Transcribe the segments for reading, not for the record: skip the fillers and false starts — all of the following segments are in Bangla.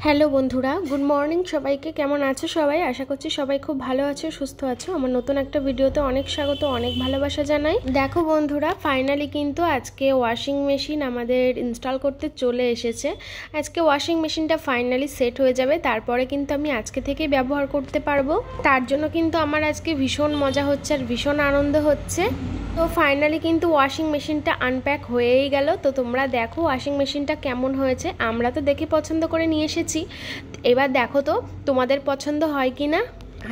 হ্যালো বন্ধুরা, গুড মর্নিং সবাইকে। কেমন আছো সবাই? আশা করছি সবাই খুব ভালো আছো, সুস্থ আছো। আমার নতুন একটা ভিডিওতে অনেক স্বাগত, অনেক ভালোবাসা জানাই। দেখো বন্ধুরা, ফাইনালি কিন্তু আজকে ওয়াশিং মেশিন আমাদের ইনস্টল করতে চলে এসেছে। আজকে ওয়াশিং মেশিনটা ফাইনালি সেট হয়ে যাবে, তারপরে কিন্তু আমি আজকে থেকে ব্যবহার করতে পারবো। তার জন্য কিন্তু আমার আজকে ভীষণ মজা হচ্ছে আর ভীষণ আনন্দ হচ্ছে। তো ফাইনালি কিন্তু ওয়াশিং মেশিনটা আনপ্যাক হয়েই গেল। তো তোমরা দেখো ওয়াশিং মেশিনটা কেমন হয়েছে। আমরা তো দেখে পছন্দ করে নিয়ে এসেছি, এবার দেখো তো তোমাদের পছন্দ হয় কি না।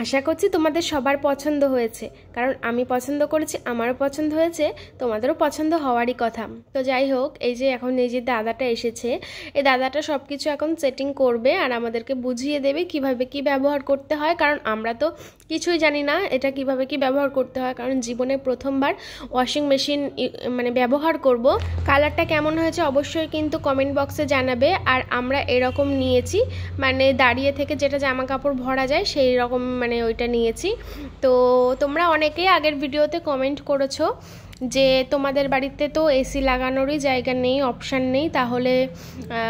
আশা করছি তোমাদের সবার পছন্দ হয়েছে, কারণ আমি পছন্দ করেছি, আমারও পছন্দ হয়েছে, তোমাদেরও পছন্দ হওয়ারই কথা। তো যাই হোক, এই যে এখন এই যে দাদাটা এসেছে, এই দাদাটা সব কিছু এখন সেটিং করবে আর আমাদেরকে বুঝিয়ে দেবে কিভাবে কি ব্যবহার করতে হয়, কারণ আমরা তো কিছুই জানি না এটা কিভাবে কি ব্যবহার করতে হয়। কারণ জীবনে প্রথমবার ওয়াশিং মেশিন মানে ব্যবহার করব। কালারটা কেমন হয়েছে অবশ্যই কিন্তু কমেন্ট বক্সে জানাবে। আর আমরা এরকম নিয়েছি, মানে দাঁড়িয়ে থেকে যেটা জামা কাপড় ভরা যায় সেই রকম, মানে ওইটা নিয়েছি। তো তোমরা অনেকেই আগের ভিডিওতে কমেন্ট করেছো যে তোমাদের বাড়িতে তো এসি লাগানোরই জায়গা নেই, অপশান নেই, তাহলে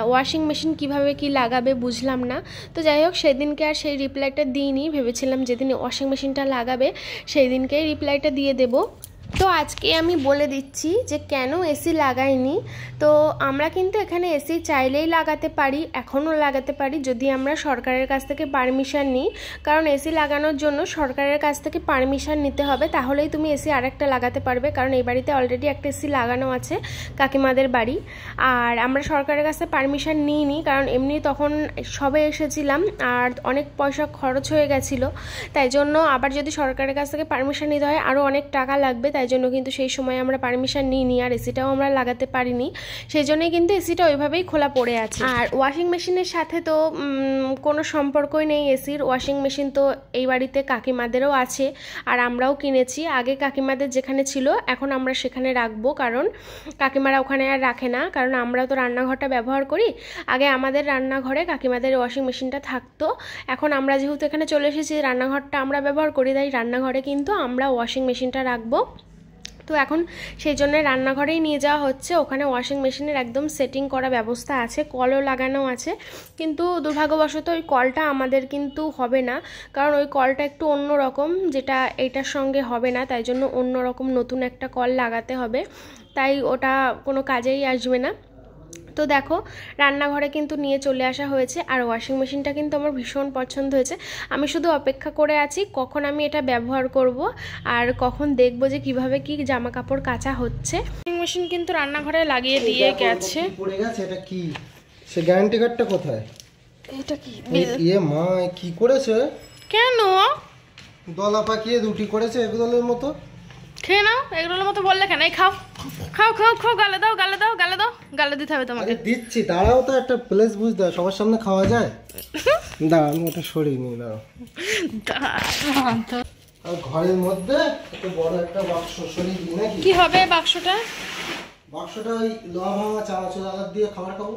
ওয়াশিং মেশিন কিভাবে কি লাগাবে বুঝলাম না। তো যাই হোক, সেদিনকে আর সেই রিপ্লাইটা দিইনি, ভেবেছিলাম যেদিন ওয়াশিং মেশিনটা লাগাবে সেই দিনকেই রিপ্লাইটা দিয়ে দেবো। তো আজকে আমি বলে দিচ্ছি যে কেন এসি লাগাইনি। তো আমরা কিন্তু এখানে এসি চাইলেই লাগাতে পারি, এখনও লাগাতে পারি যদি আমরা সরকারের কাছ থেকে পারমিশন নিই। কারণ এসি লাগানোর জন্য সরকারের কাছ থেকে পারমিশন নিতে হবে, তাহলেই তুমি এসি আরেকটা লাগাতে পারবে। কারণ এই বাড়িতে অলরেডি একটা এসি লাগানো আছে, কাকিমাদের বাড়ি। আর আমরা সরকারের কাছে পারমিশন নিইনি, কারণ এমনি তখন সবে এসেছিলাম আর অনেক পয়সা খরচ হয়ে গেছিলো। তাই জন্য আবার যদি সরকারের কাছ থেকে পারমিশন নিতে হয় আরও অনেক টাকা লাগবে, তাই জন্য কিন্তু সেই সময় আমরা পারমিশন নিইনি আর এসিটাও আমরা লাগাতে পারিনি। সেই জন্যই কিন্তু এসিটা ওইভাবেই খোলা পড়ে আছে। আর ওয়াশিং মেশিনের সাথে তো কোনো সম্পর্কই নেই এসির। ওয়াশিং মেশিন তো এই বাড়িতে কাকিমাদেরও আছে আর আমরাও কিনেছি। আগে কাকিমাদের যেখানে ছিল এখন আমরা সেখানে রাখবো, কারণ কাকিমারা ওখানে আর রাখে না, কারণ আমরা তো রান্নাঘরটা ব্যবহার করি। আগে আমাদের রান্নাঘরে কাকিমাদের ওয়াশিং মেশিনটা থাকতো, এখন আমরা যেহেতু এখানে চলে এসেছি রান্নাঘরটা আমরা ব্যবহার করি, তাই রান্নাঘরে কিন্তু আমরা ওয়াশিং মেশিনটা রাখবো। তো এখন সেই জন্য রান্নাঘরেই নিয়ে যাওয়া হচ্ছে। ওখানে ওয়াশিং মেশিনের একদম সেটিং করা ব্যবস্থা আছে, কলও লাগানো আছে, কিন্তু দুর্ভাগ্যবশত ওই কলটা আমাদের কিন্তু হবে না, কারণ ওই কলটা একটু অন্য রকম, যেটা এইটার সঙ্গে হবে না। তাই জন্য অন্য রকম নতুন একটা কল লাগাতে হবে, তাই ওটা কোনো কাজেই আসবে না। তো দেখো রান্নাঘরে কিন্তু নিয়ে চলে আসা হয়েছে। আর ওয়াশিং মেশিনটা কিন্তু আমার ভীষণ পছন্দ হয়েছে। আমি শুধু অপেক্ষা করে আছি কখন আমি এটা ব্যবহার করব আর কখন দেখব যে কিভাবে কি জামা কাপড় কাচা হচ্ছে। ওয়াশিং মেশিন কিন্তু রান্নাঘরে লাগিয়ে দিয়ে গেছে। পড়ে গেছে, এটা কি? সে গ্যারান্টি কার্ডটা কোথায়? এটা কি ইয়ে মা, কি করেছে? কেন দলা পাকিয়ে রুটি করেছে এগরোলের মতো? খেয়ে নাও, এগরোলের মতো বললে কেন? এই খাও খাও খাও খাও, গালে দাও গালে দাও গালে দাও, গালে দিতে হবে তোমাকে। দিচ্ছি, দাঁড়াও তো, একটা প্লেস বুঝ দাও, সবার সামনে খাওয়া যায়? দাঁড়া, আমি ওটা সরিয়ে নিই, দাঁড়াও। আর ঘরের মধ্যে এত বড় একটা বাক্স সরিয়ে দিই নাকি? কি হবে বাক্সটা? বাক্সটা ওই লোহা ভাঙা চানাচুর আলাদা দিয়ে খাবার খাবো।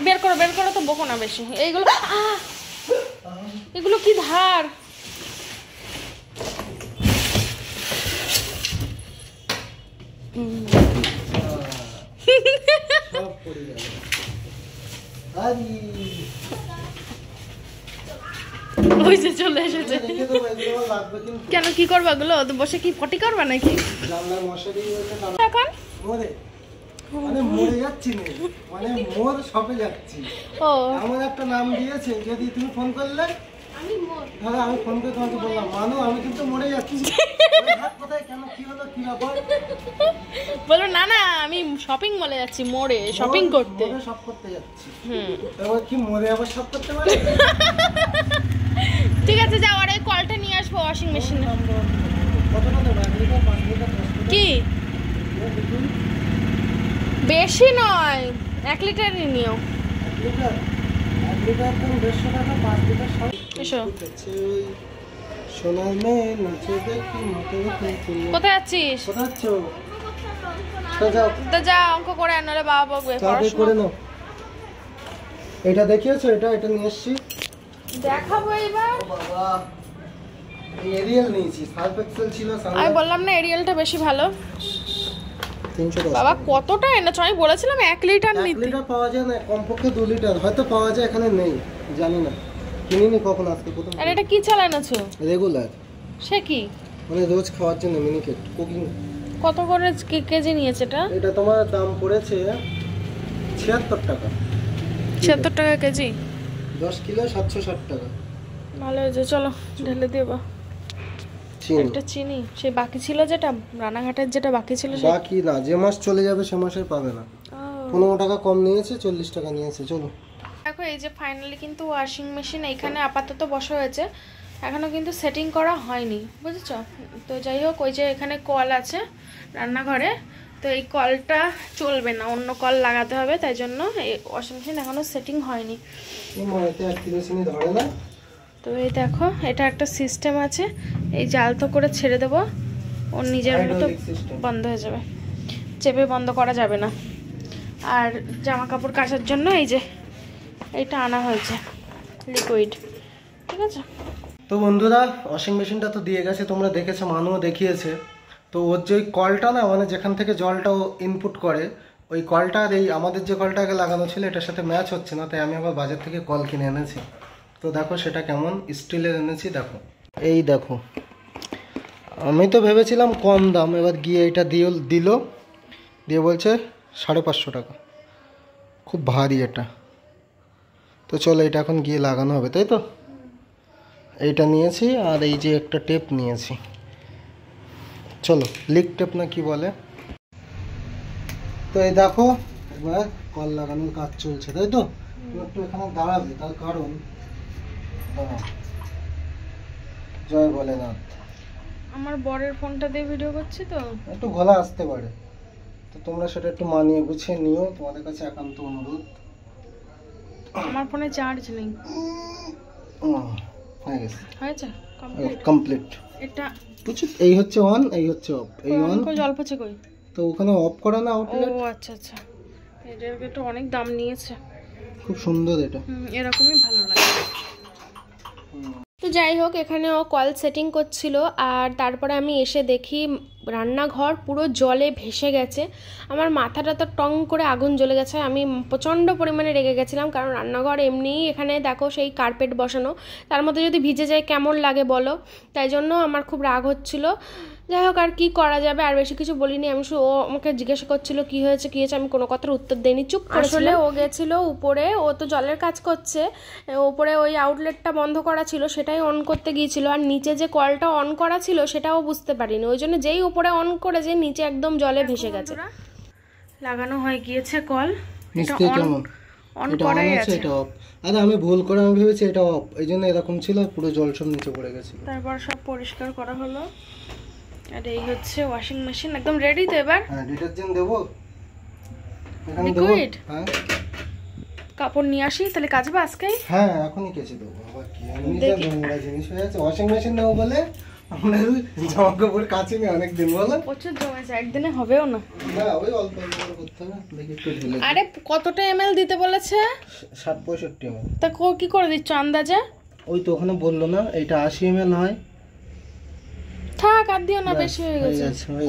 বের করো বের করো, তো বকো না বেশি। এইগুলো এগুলো কি ধার? সব পড়ে গেল। ওই যে চলে এসেছে। কেন কি করবা এগুলো? বসে কি পটি করবা নাকি? জানলার মশারি এখন মরে, মানে মরে যাচ্ছি না, মানে মোর শপে যাচ্ছি। ও আমার একটা নাম দিয়েছে, যদি তুমি ফোন করলে ধরো আমি ফোন করে তোমাকে বললাম মানু আমি কিন্তু মরে যাচ্ছি, কোথায় কেন কি হলো কি ব্যাপার? বলো না না আমি শপিং মলে যাচ্ছি, মোড়ে শপিং করতে। মোরে শপ করতে যাচ্ছি। এবার কি মোরে আবার শপ করতে পারে? ঠিক আছে যাও, আর এই কলটা নিয়ে আসবো ওয়াশিং মেশিনে। কতটা দেবো? 1 লিটার 5 লিটার 10 লিটার? কি বেশি নয়, 1 লিটারই নিও। 1 লিটার 1 লিটার তো 150 টাকা, 5 লিটার সব। এসো। সোনার মেয়ে নাচে দেখি মতো দেখি। কোথায় যাচ্ছিস? কোথায় যাচ্ছ? তো যাও, তো যা অঙ্ক করে আন, নাহলে বাবা বকবে। তাড়াতাড়ি করে নাও। এটা দেখিয়েছো? এটা নিয়ে এসেছি, দেখাবো এবার। বাবা এই এরিয়াল নিয়েছি, সার্ফ এক্সেল ছিল। আমি বললাম না এরিয়ালটা বেশি ভালো। 310 বাবা কতটা এনেছো? আমি বলেছিলাম 1 লিটার নিতে। 1 লিটার পাওয়া যায় না, কমপক্ষে 2 লিটার হয়তো পাওয়া যায়, এখানে নেই। জানি না, কিনিনি কখন, আজকে প্রথম। আর এটা কি চালান আছো? রেগুলার, সে কি মানে রোজ খাওয়ার জন্য মিনিকেট কুকিং। কত করে কেজি নিয়েছে এটা? এটা তোমার দাম পড়েছে 76 টাকা। 76 টাকা কেজি? 10 কিলো 760 টাকা। ভালো হয়েছে, চলো ঢেলে দেবো। চিনি, একটা চিনি, সেই বাকি ছিল যেটা রানাঘাটের, যেটা বাকি ছিল বাকি না, যে মাস চলে যাবে সে মাসের পাবে না। 15 টাকা কম নিয়েছে, 40 টাকা নিয়েছে। চলো দেখো, এই যে ফাইনালি কিন্তু ওয়াশিং মেশিন এখানে আপাতত বসা হয়েছে, এখনো কিন্তু সেটিং করা হয়নি, বুঝেছো? তো যাই হোক, ওই যে এখানে কল আছে রান্নাঘরে, তো এই কলটা চলবে না, অন্য কল লাগাতে হবে, তাই জন্য এই ওয়াশিং মেশিন এখনো সেটিং হয়নি। ধরে না। তো এই দেখো, এটা একটা সিস্টেম আছে, এই জাল তো করে ছেড়ে দেবো, ওর নিজের মতো বন্ধ হয়ে যাবে, চেপে বন্ধ করা যাবে না। আর জামা কাপড় কাচার জন্য এই যে এইটা আনা হয়েছে লিকুইড, ঠিক আছে? তো বন্ধুরা, ওয়াশিং মেশিনটা তো দিয়ে গেছে, তোমরা দেখেছো, মানুও দেখিয়েছে। তো ওর যে ওই কলটা না, মানে যেখান থেকে জলটা ইনপুট করে, ওই কলটা আর এই আমাদের যে কলটা আগে লাগানো ছিল এটার সাথে ম্যাচ হচ্ছে না, তাই আমি আবার বাজার থেকে কল কিনে এনেছি। তো দেখো সেটা কেমন, স্টিলের এনেছি। দেখো, এই দেখো, আমি তো ভেবেছিলাম কম দাম, এবার গিয়ে এটা দিয়ে বলছে 550 টাকা, খুব ভারী এটা। তো চলো, এটা এখন গিয়ে লাগানো হবে, তাই তো? এইটা নিয়েছি, আর এই যে একটা টেপ নিয়েছি, চলো, লিক টেপ না কি বলে। তো এই দেখো, এবার কল লাগানোর কাজ চলছে, তাই তো? একটু এখানে দাঁড়াবে, তার কারণ জয় ভোলেনাথ, আমার বরের ফোনটা দিয়ে ভিডিও করছি, তো একটু গলা আসতে পারে, তো তোমরা সেটা একটু মানিয়ে গুছিয়ে নিও, তোমাদের কাছে একান্ত অনুরোধ। আমার ফোনে চার্জ নেই। হয়ে গেছে, হয়েছে কমপ্লিট। এটা এই হচ্ছে অন, এই হচ্ছে অফ। এই অন, কই জল পড়ছে কই? তো ওখানে অফ করা না আউটলেট। ও আচ্ছা আচ্ছা, এটার একটু অনেক দাম নিয়েছে। খুব সুন্দর এটা, এরকমই ভালো লাগে। তো যাই হোক, এখানে ও কল সেটিং করছিল, আর তারপরে আমি এসে দেখি রান্নাঘর পুরো জলে ভেসে গেছে। আমার মাথাটা তো টং করে আগুন জ্বলে গেছে, আমি প্রচণ্ড পরিমাণে রেগে গেছিলাম, কারণ রান্নাঘর এমনিই এখানে দেখো সেই কার্পেট বসানো, তার মধ্যে যদি ভিজে যায় কেমন লাগে বলো? তাই জন্য আমার খুব রাগ হচ্ছিল। যাই হোক, আর কি করা যাবে, আর বেশি কিছু বলিনি আমি। ও আমাকে জিজ্ঞাসা করছিল কি হয়েছে, আমি কোনো কথার উত্তর দেইনি, চুপ করে। আসলে ও গেছিলো উপরে, ও তো জলের কাজ করছে, উপরে ওই আউটলেটটা বন্ধ করা ছিল, সেটাই অন করতে গিয়েছিল, আর নিচে যে কলটা অন করা ছিল সেটাও বুঝতে পারিনি, ওই জন্য যেই উপরে অন করে যে নিচে একদম জলে ভেসে গেছে। লাগানো হয়ে গিয়েছে কল, এটা অন করাই আছে, এটা অফ। আরে আমি ভুল করে আমি ভেবেছি এটা অফ, এই জন্য এরকম ছিল, পুরো জল সব নিচে পড়ে গেছে। তারপর সব পরিষ্কার করা হলো, আর এই হচ্ছে ওয়াশিং মেশিন একদম রেডি। তো এবার হ্যাঁ, ডিটারজেন্ট দেবো, এখানে দেবো। লিকুইড হ্যাঁ, কাপড় নিয়ে আসি তাহলে, কাচবে আজকেই? হ্যাঁ, এখনই কেচে দেবো। আবার কি এমনি যা নোংরা জিনিস হয়ে আছে, ওয়াশিং মেশিন নেবো বলে আমরা জামা কাপড় কাচিনি অনেকদিন, বলো? প্রচুর জমেছে, একদিনে হবেও না। না, ওই অল্প অল্প করে করতে হবে, দেখি একটু ঢেলে। আরে কতটা এমএল দিতে বলেছে? 60-65 ml। তা কি করে দিচ্ছ আন্দাজে? ওই তো ওখানে বললো না, এইটা 80 ml হয়। থাক, আর দিও না, বেশি হয়ে গেছে,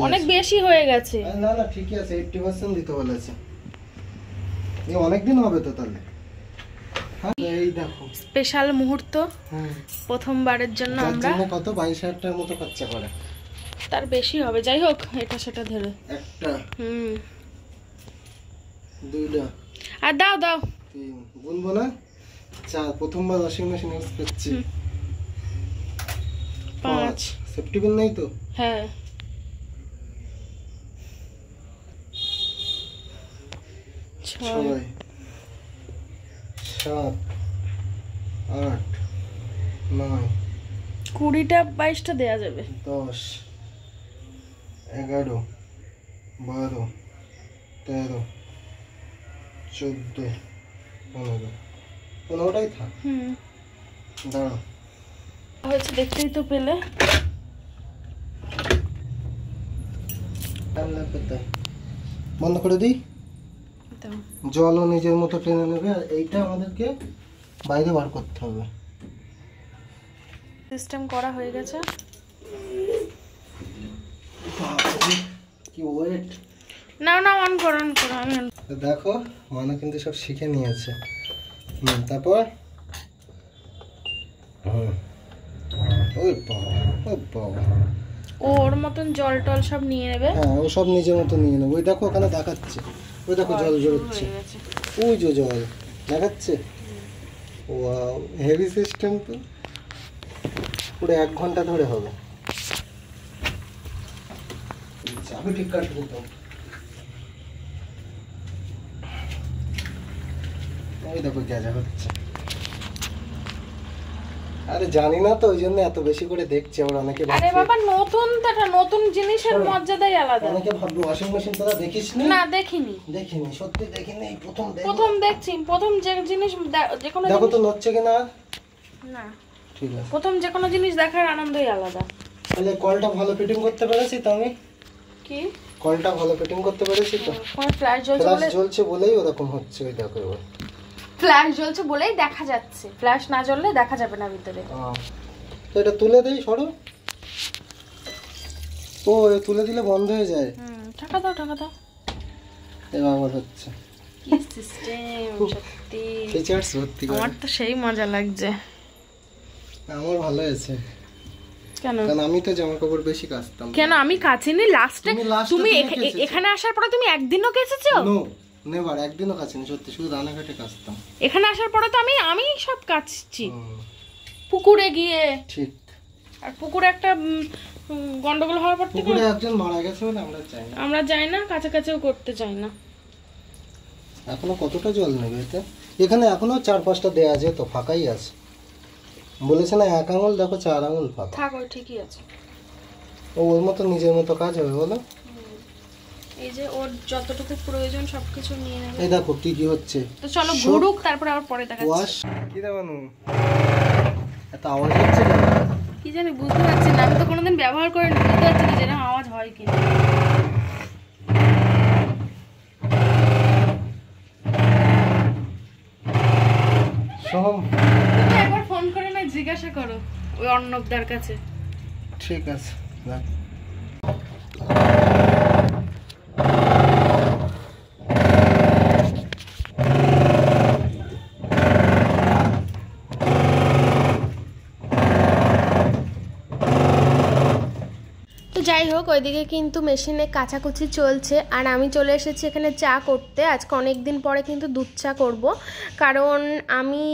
অনেক বেশি হয়ে গেছে। না না, ঠিকই আছে, 80% দিতে বলেছে, এই অনেকদিন হবে তো তাহলে। হ্যাঁ, এই দেখো স্পেশাল মুহূর্ত, প্রথমবারের জন্য আমরা কত 22,000 টাকার মতো খরচা করে, তার বেশি হবে। যাই হোক, এটা সেটা ধরে একটা, দুইটা, আর দাও দাও, তিন, গুনবো না, চার, প্রথমবার ওয়াশিং মেশিন ইউজ করছি, 5, সেফটি পিন নাই তো? হ্যাঁ, 6, 7, 8, 9, 20টা 22টা দেয়া যাবে, 10, 11, 12, 13, 14, 15, 15টাই থাক। দাঁড়াও, হয়েছে দেখতেই তো পেলে। বন্ধ করে দিই, জলও নিজের মতো টেনে নেবে, আর এইটা আমাদেরকে বাইরে বার করতে হবে। সিস্টেম করা হয়ে গেছে, কি ওয়েট। না না, অন করো অন করো। আমি দেখো, মানে কিন্তু সব শিখে নিয়েছে। তারপর ওই বাবা, ওই বাবা, ওর মতন জল টল সব নিয়ে নেবে। হ্যাঁ ও সব নিজের মতো নিয়ে নেবে। ওই দেখো ওখানে দেখাচ্ছে, ওই দেখো জল জড়ছে, ওই যে জল দেখাচ্ছে। ওয়াও, হেভি সিস্টেম তো, পুরো 1 ঘন্টা ধরে হবে। আমি ঠিক কাটবো তো, ওই দেখো যা হচ্ছে। আরে জানি না তো, ওই জন্য এত বেশি করে দেখছি। আবার অনেকে আরে বাবা নতুন তো, নতুন জিনিসের মজাটাই আলাদা। অনেকে ভাববে ওয়াশিং মেশিন তোরা দেখিস না? দেখিনি, সত্যি দেখিনি, এই প্রথম দেখছি। প্রথম যে জিনিস যে কোনো দেখো তো নড়ছে কিনা। না ঠিক আছে, প্রথম যে কোনো জিনিস দেখার আনন্দই আলাদা। তাহলে কলটা ভালো ফিটিং করতে পেরেছি তো আমি। কি কলটা ভালো ফিটিং করতে পেরেছি তো? কোন ফ্ল্যাশ জ্বলছে বলেই ওরকম হচ্ছে। ওই দেখো এবার ফ্ল্যাশ জ্বলছে বলেই দেখা যাচ্ছে, ফ্ল্যাশ না জ্বললে দেখা যাবে না ভিতরে। তো এটা তুলে দেই, সরো। ও তুলে দিলে বন্ধ হয়ে যায়। টাকা দাও এবার আবার হচ্ছে। কি সিস্টেম সত্যি, ফিচারস সত্যি। আমার তো সেই মজা লাগছে। আমার ভালো হয়েছে। কেন? কারণ আমি তো জামা কাপড় বেশি কাচতাম। কেন আমি কাচিনি লাস্টে? তুমি এখানে আসার পরে তুমি একদিনও কেচেছো? নো নেভার, একদিনও কাচিনি সত্যি, শুধু রানাঘাটে কাচতাম। এখানে আসার পরে তো আমি সব কাচছি পুকুরে গিয়ে। ঠিক। আর পুকুরে একটা গন্ডগোল হওয়ার পর থেকে পুকুরে একজন মারা গেছে বলে আমরা যাই না, কাছাকাছিও করতে চাই না। এখনো কতটা জল নেবে এতে? এখানে এখনো 4-5টা দেয়া আছে তো, ফাঁকাই আছে। বলেছে না 1 আঙুল, দেখো 4 আঙুল ফাঁকা। থাক, ওই ঠিকই আছে। ওর মতো নিজের মতো কাজ হবে বলো। এই যে ওর যতটুকু প্রয়োজন সবকিছু নিয়ে নেবে। এই দেখো কি হচ্ছে। তো চলো ঘুরুক, তারপর আবার পরে দেখাচ্ছি। ওয়াশ কি দেবানু, এত আওয়াজ হচ্ছে কেন? কি জানি, বুঝতে পারছি না। আমি তো কোনোদিন ব্যবহার করিনি, বুঝতে পারছি না যেরকম আওয়াজ হয় কিনা। সোহম তুমি একবার ফোন করে না জিজ্ঞাসা করো ওই অর্ণবদার কাছে। ঠিক আছে, রাখ। যাই হোক, ওইদিকে কিন্তু মেশিনে কাচাকুচি চলছে, আর আমি চলে এসেছি এখানে চা করতে। আজকে অনেক দিন পরে কিন্তু দুধ চা করব, কারণ আমি,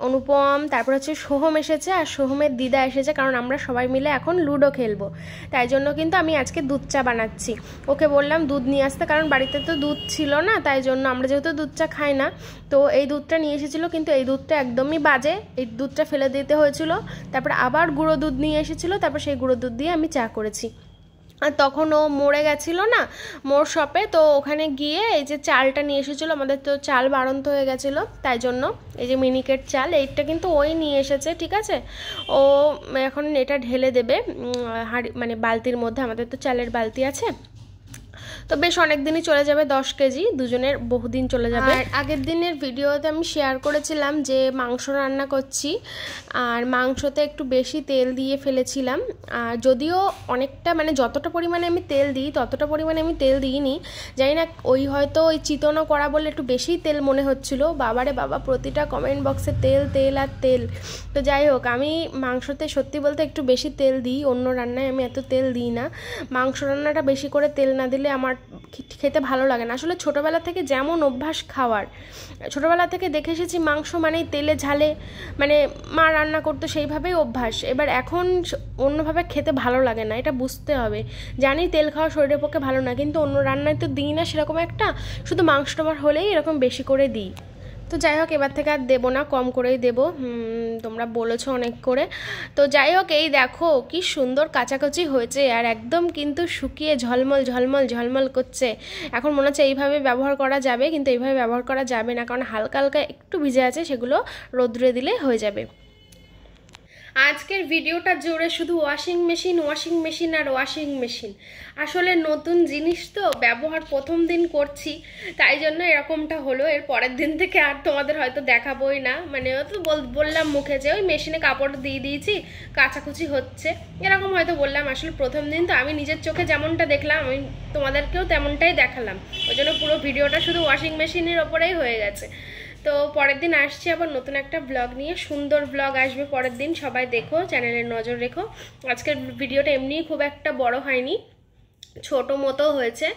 অনুপম, তারপর হচ্ছে সোহম এসেছে, আর সোহমের দিদা এসেছে, কারণ আমরা সবাই মিলে এখন লুডো খেলবো। তাই জন্য কিন্তু আমি আজকে দুধ চা বানাচ্ছি। ওকে বললাম দুধ নিয়ে আসতে, কারণ বাড়িতে তো দুধ ছিল না, তাই জন্য আমরা যেহেতু দুধ চা খাই না, তো এই দুধটা নিয়ে এসেছিলো। কিন্তু এই দুধটা একদমই বাজে, এই দুধটা ফেলে দিতে হয়েছিল। তারপর আবার গুঁড়ো দুধ নিয়ে এসেছিলো, তারপর সেই গুঁড়ো দুধ দিয়ে আমি চা করেছি। আর তখন ও মোড়ে গেছিলো না, মোড় শপে, তো ওখানে গিয়ে এই যে চালটা নিয়ে এসেছিলো। আমাদের তো চাল বাড়ন্ত হয়ে গেছিলো, তাই জন্য এই যে মিনিকেট চাল, এইটা কিন্তু ওই নিয়ে এসেছে। ঠিক আছে, ও এখন এটা ঢেলে দেবে হাঁড়ি, মানে বালতির মধ্যে। আমাদের তো চালের বালতি আছে, তো বেশ অনেক দিনই চলে যাবে, 10 কেজি দুজনের বহুদিন চলে যাবে। আর আগের দিনের ভিডিওতে আমি শেয়ার করেছিলাম যে মাংস রান্না করছি, আর মাংসতে একটু বেশি তেল দিয়ে ফেলেছিলাম। আর যদিও অনেকটা, মানে যতটা পরিমাণে আমি তেল দিই ততটা পরিমাণে আমি তেল দিইনি, জানি না, ওই হয়তো ওই চিতনও করা বলে একটু বেশিই তেল মনে হচ্ছিল। বাবারে বাবা, প্রতিটা কমেন্ট বক্সে তেল তেল আর তেল। তো যাই হোক, আমি মাংসতে সত্যি বলতে একটু বেশি তেল দিই, অন্য রান্নায় আমি এত তেল দিই না। মাংস রান্নাটা বেশি করে তেল না দিলে আমার খেতে ভালো লাগে না। আসলে ছোটোবেলা থেকে যেমন অভ্যাস খাওয়ার, ছোটোবেলা থেকে দেখে এসেছি মাংস মানেই তেলে ঝালে, মানে মা রান্না করতো সেইভাবেই অভ্যাস। এবার এখন অন্যভাবে খেতে ভালো লাগে না, এটা বুঝতে হবে। জানি তেল খাওয়া শরীরের পক্ষে ভালো না, কিন্তু অন্য রান্নায় তো দিই না সেরকম একটা, শুধু মাংস টামার হলেই এরকম বেশি করে দিই। তো যাই হোক, এবার থেকে আর দেবো না, কম করেই দেবো, তোমরা বলেছো অনেক করে। তো যাই হোক, এই দেখো কি সুন্দর কাচাকাচি হয়েছে, আর একদম কিন্তু শুকিয়ে ঝলমল ঝলমল ঝলমল করছে। এখন মনে হচ্ছে এইভাবে ব্যবহার করা যাবে, কিন্তু এইভাবে ব্যবহার করা যাবে না, কারণ হালকা হালকা একটু ভিজে আছে, সেগুলো রোদ্রে দিলে হয়ে যাবে। আজকের ভিডিওটা জুড়ে শুধু ওয়াশিং মেশিন ওয়াশিং মেশিন আর ওয়াশিং মেশিন। আসলে নতুন জিনিস তো, ব্যবহার প্রথম দিন করছি, তাই জন্য এরকমটা হলো। এর পরের দিন থেকে আর তোমাদের হয়তো দেখাবোই না, মানে তো বললাম মুখে যে ওই মেশিনে কাপড় দিয়ে দিয়েছি, কাচাকুচি হচ্ছে, এরকম হয়তো বললাম। আসলে প্রথম দিন তো, আমি নিজের চোখে যেমনটা দেখলাম আমি তোমাদেরকেও তেমনটাই দেখালাম, ওই জন্য পুরো ভিডিওটা শুধু ওয়াশিং মেশিনের ওপরেই হয়ে গেছে। তো পরের দিন আসছি আবার নতুন একটা ব্লগ নিয়ে, সুন্দর ব্লগ আসবে পরের দিন, সবাই দেখো, চ্যানেলে নজর রেখো। আজকের ভিডিওটা এমনিই খুব একটা বড় হয়নি, ছোট মতো হয়েছে,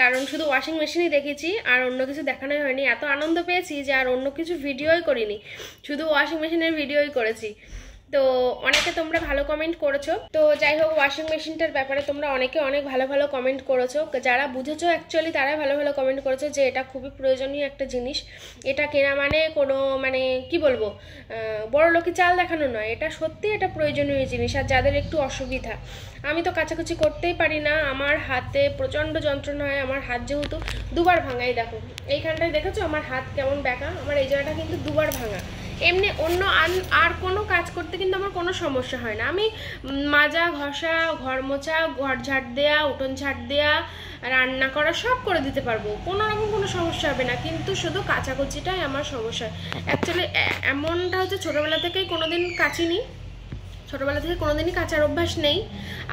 কারণ শুধু ওয়াশিং মেশিনই দেখেছি আর অন্য কিছু দেখানোই হয়নি। এত আনন্দ পেয়েছি যে আর অন্য কিছু ভিডিওই করিনি, শুধু ওয়াশিং মেশিনের ভিডিওই করেছি। তো অনেকে তোমরা ভালো কমেন্ট করেছো। তো যাই হোক, ওয়াশিং মেশিনটার ব্যাপারে তোমরা অনেকে অনেক ভালো ভালো কমেন্ট করেছো, যারা বুঝেছো অ্যাকচুয়ালি তারাই ভালো ভালো কমেন্ট করেছো যে এটা খুবই প্রয়োজনীয় একটা জিনিস। এটা কেনা মানে কোনো মানে কি বলবো, বড় লোকি চাল দেখানো নয়, এটা সত্যি এটা প্রয়োজনীয় জিনিস। আর যাদের একটু অসুবিধা, আমি তো কাচাকুচি করতেই পারি না, আমার হাতে প্রচণ্ড যন্ত্রণা হয়, আমার হাত যেহেতু দুবার ভাঙাই, দেখো এইখানটায় দেখেছো আমার হাত কেমন ব্যাকা, আমার এই জায়গাটা কিন্তু দুবার ভাঙা। এমনি অন্য আর কোনো কাজ করতে কিন্তু আমার কোনো সমস্যা হয় না, আমি মাজা ঘষা, ঘর মোছা, ঘর ঝাড় দেয়া, উঠোন ঝাড় দেয়া, রান্না করা সব করে দিতে পারবো, কোনো রকম কোনো সমস্যা হবে না, কিন্তু শুধু কাচাকুচিটাই আমার সমস্যা। অ্যাকচুয়ালি এমনটা হচ্ছে ছোটোবেলা থেকেই কোনোদিন কাচিনি, ছোটোবেলা থেকে কোনোদিনই কাচার অভ্যাস নেই।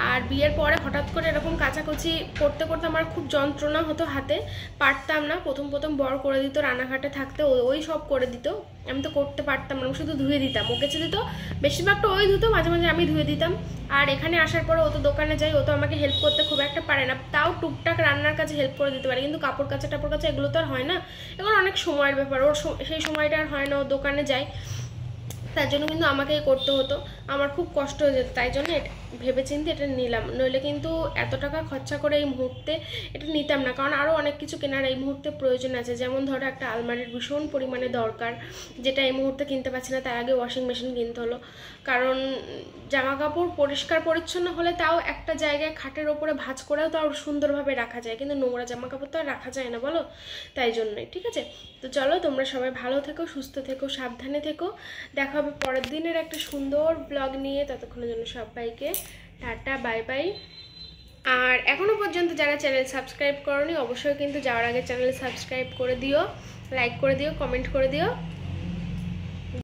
আর বিয়ের পরে হঠাৎ করে এরকম কাচাকুচি করতে করতে আমার খুব যন্ত্রণা হতো হাতে, পারতাম না। প্রথম বর করে দিত, রান্নাঘাটে থাকতে ওই সব করে দিত, আমি তো করতে পারতাম না, শুধু ধুয়ে দিতাম, ও কেচে দিত, বেশিরভাগটা ওই ধুতো, মাঝে মাঝে আমি ধুয়ে দিতাম। আর এখানে আসার পরে ও তো দোকানে যাই, ও তো আমাকে হেল্প করতে খুব একটা পারে না, তাও টুকটাক রান্নার কাছে হেল্প করে দিতে পারে, কিন্তু কাপড় কাচা এগুলো তো আর হয় না, এগুলো অনেক সময়ের ব্যাপার, ওর সেই সময়টা আর হয় না, ও দোকানে যায়, তার জন্য কিন্তু আমাকেই করতে হতো, আমার খুব কষ্ট হয়ে যেত। তাই জন্য ভেবেচিন্তে এটা নিলাম, নইলে কিন্তু এত টাকা খরচা করে এই মুহূর্তে এটা নিতাম না, কারণ আরও অনেক কিছু কেনার এই মুহূর্তে প্রয়োজন আছে। যেমন ধরো একটা আলমারির ভীষণ পরিমাণে দরকার, যেটা এই মুহূর্তে কিনতে পারছি না, তার আগে ওয়াশিং মেশিন কিনতে হলো। কারণ জামা কাপড় পরিষ্কার পরিচ্ছন্ন হলে তাও একটা জায়গায় খাটের ওপরে ভাঁজ করেও তাও সুন্দরভাবে রাখা যায়, কিন্তু নোংরা জামা কাপড় তো আর রাখা যায় না বলো, তাই জন্যই। ঠিক আছে, তো চলো তোমরা সবাই ভালো থেকো, সুস্থ থেকো, সাবধানে থেকো, দেখা হবে পরের দিনের একটা সুন্দর ব্লগ নিয়ে। ততক্ষণের জন্য সবাইকে টাটা, বাই বাই। আর এখনও পর্যন্ত যারা চ্যানেল সাবস্ক্রাইব করোনি, অবশ্যই কিন্তু যাওয়ার আগে চ্যানেল সাবস্ক্রাইব করে দিও, লাইক করে দিও, কমেন্ট করে দিও।